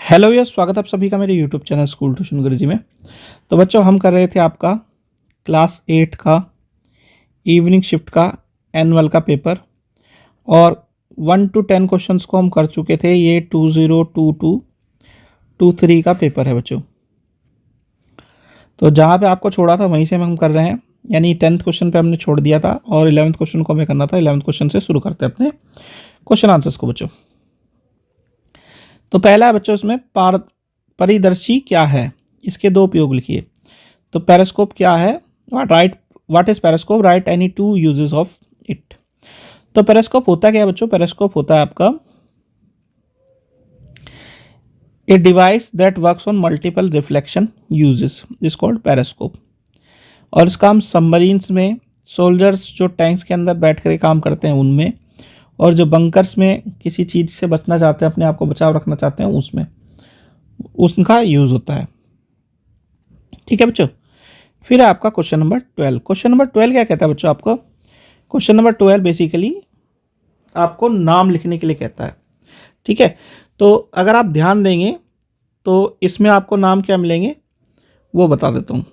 Hello yes, स्वागत है आप सभी का मेरे यूट्यूब चैनल स्कूल ट्यूशन गुरुजी में। तो बच्चों, हम कर रहे थे आपका क्लास 8 का इवनिंग शिफ्ट का एनुअल का पेपर, और 1 to 10 क्वेश्चंस को हम कर चुके थे। ये 2022-23 का पेपर है बच्चों। तो जहाँ पे आपको छोड़ा था वहीं से हम कर रहे हैं, यानी 10th क्वेश्चन पे हमने छोड़ दिया था और 11th क्वेश्चन को हमें करना था। 11th क्वेश्चन से शुरू करते हैं अपने क्वेश्चन आंसर्स को बच्चों। तो पहला है बच्चों, इसमें परिदर्शी क्या है, इसके दो उपयोग लिखिए। तो पेरिस्कोप क्या है, what is periscope, right any two uses of it. तो पेरिस्कोप होता क्या है बच्चों, पेरिस्कोप होता है आपका a device that works on multiple reflection uses is called periscope. और इसका हम सबमरीन्स में, सोल्जर्स जो टैंक्स के अंदर बैठ कर काम करते हैं उनमें, और जो बंकर्स में किसी चीज़ से बचना चाहते हैं, अपने आप को बचाव रखना चाहते हैं, उसमें उसका यूज़ होता है। ठीक है बच्चों। फिर है आपका क्वेश्चन नंबर 12। क्वेश्चन नंबर 12 क्या कहता है बच्चों आपको? क्वेश्चन नंबर 12 बेसिकली आपको नाम लिखने के लिए कहता है। ठीक है, तो अगर आप ध्यान देंगे तो इसमें आपको नाम क्या मिलेंगे वो बता देता हूँ।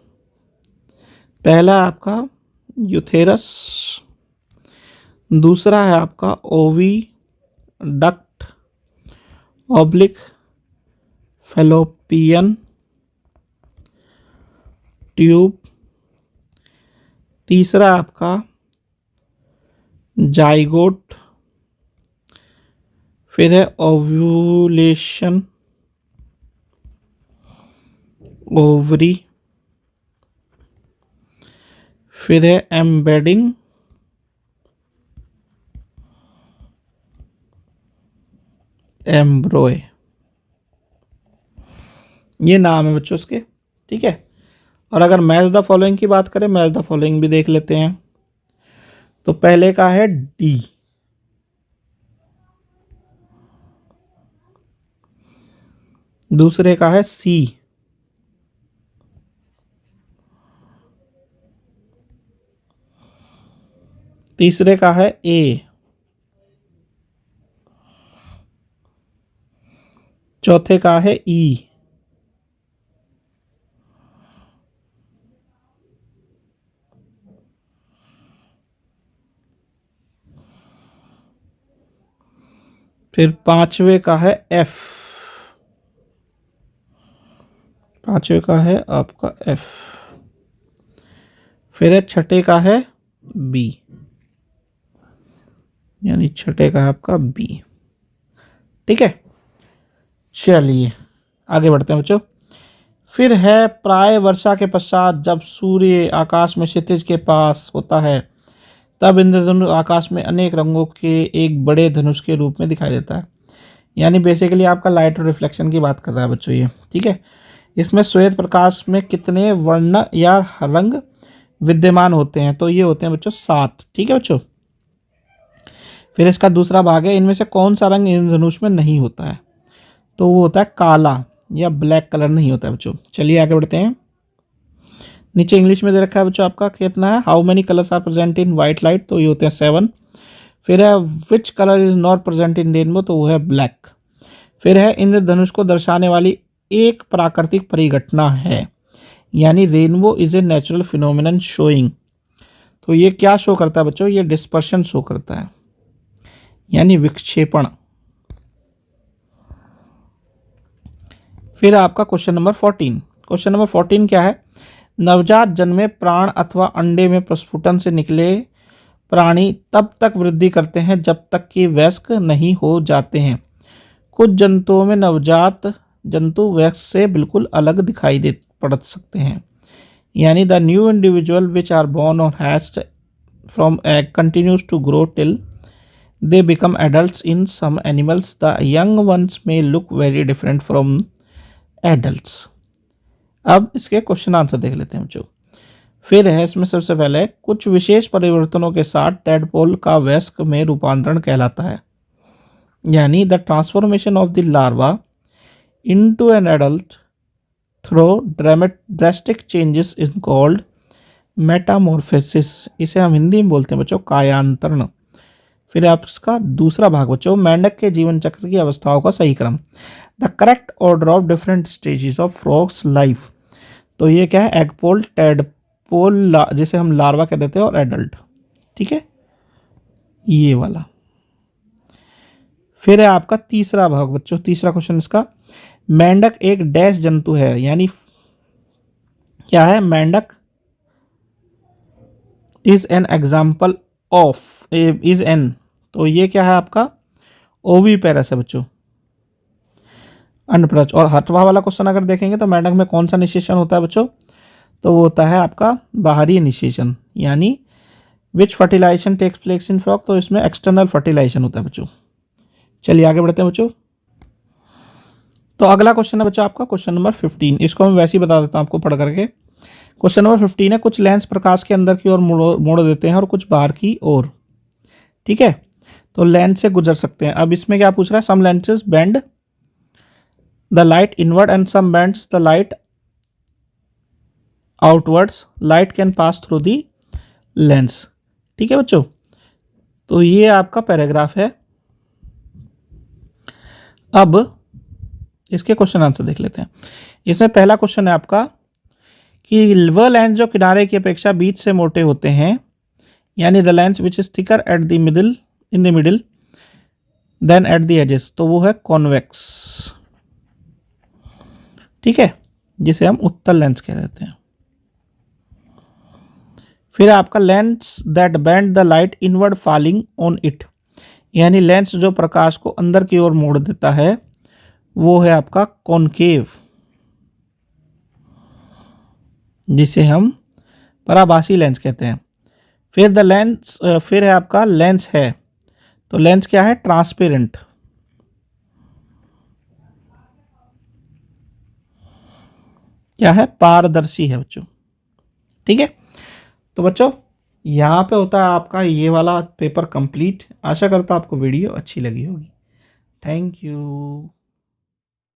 पहला है आपका यूथेरस, दूसरा है आपका ओवी डक्ट ऑब्लिक फेलोपियन ट्यूब, तीसरा आपका जाइगोट, फिर है ओव्यूलेशन ओवरी, फिर है एम्बेडिंग एम्ब्रोय। ये नाम है बच्चों इसके। ठीक है, और अगर मैच द फॉलोइंग की बात करें, मैच द फॉलोइंग भी देख लेते हैं। तो पहले का है डी, दूसरे का है सी, तीसरे का है ए, चौथे का है ई, फिर पांचवे का है एफ, पांचवे का है आपका एफ, फिर है छठे का है बी, यानी छठे का है आपका बी। ठीक है, चलिए आगे बढ़ते हैं बच्चों। फिर है प्राय वर्षा के पश्चात जब सूर्य आकाश में क्षितिज के पास होता है, तब इंद्रधनुष आकाश में अनेक रंगों के एक बड़े धनुष के रूप में दिखाई देता है। यानी बेसिकली आपका लाइट और रिफ्लेक्शन की बात कर रहा है बच्चों ये। ठीक है, इसमें श्वेत प्रकाश में कितने वर्ण या रंग विद्यमान होते हैं? तो ये होते हैं बच्चों 7। ठीक है बच्चों। फिर इसका दूसरा भाग है, इनमें से कौन सा रंग इंद्रधनुष में नहीं होता है? तो वो होता है काला या ब्लैक कलर नहीं होता है बच्चों। चलिए आगे बढ़ते हैं। नीचे इंग्लिश में दे रखा है बच्चों आपका, कितना है, how many colours are present in white light, तो ये होते हैं 7। फिर है which colour is not present in rainbow, तो वो है ब्लैक। फिर है इंद्रधनुष को दर्शाने वाली एक प्राकृतिक परिघटना है, यानी rainbow is a natural phenomenon showing. तो ये क्या शो करता है बच्चों? ये डिस्पर्शन शो करता है, यानी विक्षेपण। फिर आपका क्वेश्चन नंबर 14। क्वेश्चन नंबर 14 क्या है? नवजात जन्मे प्राण अथवा अंडे में प्रस्फुटन से निकले प्राणी तब तक वृद्धि करते हैं जब तक कि वयस्क नहीं हो जाते हैं। कुछ जंतुओं में नवजात जंतु वयस्क से बिल्कुल अलग दिखाई दे पड़ सकते हैं, यानी the new individual which are born और hatched from egg continues to grow till they become adults. In some animals the young ones may look very different from adults. अब इसके क्वेश्चन आंसर देख लेते हैं बच्चों। फिर है इसमें सबसे पहले, कुछ विशेष परिवर्तनों के साथ टेडपोल का वयस्क में रूपांतरण कहलाता है, यानी the transformation of the larva into an adult through drastic changes is called metamorphosis. इसे हम हिंदी में बोलते हैं बच्चों कायांतरण। फिर आप इसका दूसरा भाग बच्चों, मेंढक के जीवन चक्र की अवस्थाओं का सही क्रम, the correct order of different stages of frogs life. तो ये क्या है, एगपोल, टेडपोल, जिसे हम लार्वा कह देते हैं, और एडल्ट। ठीक है, ये वाला। फिर है आपका तीसरा भाग बच्चों, तीसरा क्वेश्चन इसका, मेंढक एक डैश जंतु है, यानी क्या है, मेंढक is an example of, is an, तो ये क्या है आपका, ओवीपेरस है बच्चों, अनप्रच। और हथवा वाला क्वेश्चन अगर देखेंगे तो मेंढक में कौन सा निषेचन होता है बच्चों, तो वो होता है आपका बाहरी निषेचन, यानी which fertilization takes place in frog, तो इसमें एक्सटर्नल फर्टिलाइजेशन होता है बच्चों। चलिए आगे बढ़ते हैं बच्चों। तो अगला क्वेश्चन है बच्चों आपका क्वेश्चन नंबर 15, इसको मैं वैसे ही बता देता हूँ आपको पढ़ करके। क्वेश्चन नंबर 15 है, कुछ लेंस प्रकाश के अंदर की ओर मोड़ देते हैं और कुछ बाहर की ओर। ठीक है, तो लेंस से गुजर सकते हैं। अब इसमें क्या पूछ रहा है, some lenses bend the light inward and some bends the light outwards, light can pass through the lens. ठीक है बच्चों, तो ये आपका पैराग्राफ है। अब इसके क्वेश्चन आंसर देख लेते हैं। इसमें पहला क्वेश्चन है आपका कि वह लेंस जो किनारे की अपेक्षा बीच से मोटे होते हैं, यानी the lens which is thicker at the middle, in the middle then at the edges, तो वो है कॉन्वेक्स। ठीक है, जिसे हम उत्तल लेंस कह देते हैं। फिर आपका lens that bend the light inward falling on it, यानी लेंस जो प्रकाश को अंदर की ओर मोड़ देता है, वो है आपका कॉनकेव, जिसे हम पराभासी लेंस कहते हैं। फिर द लेंस, फिर है आपका लेंस है, तो लेंस क्या है, ट्रांसपेरेंट। क्या है, पारदर्शी है बच्चों। ठीक है, तो बच्चों यहाँ पे होता है आपका ये वाला पेपर कंप्लीट। आशा करता हूँ आपको वीडियो अच्छी लगी होगी। Thank you.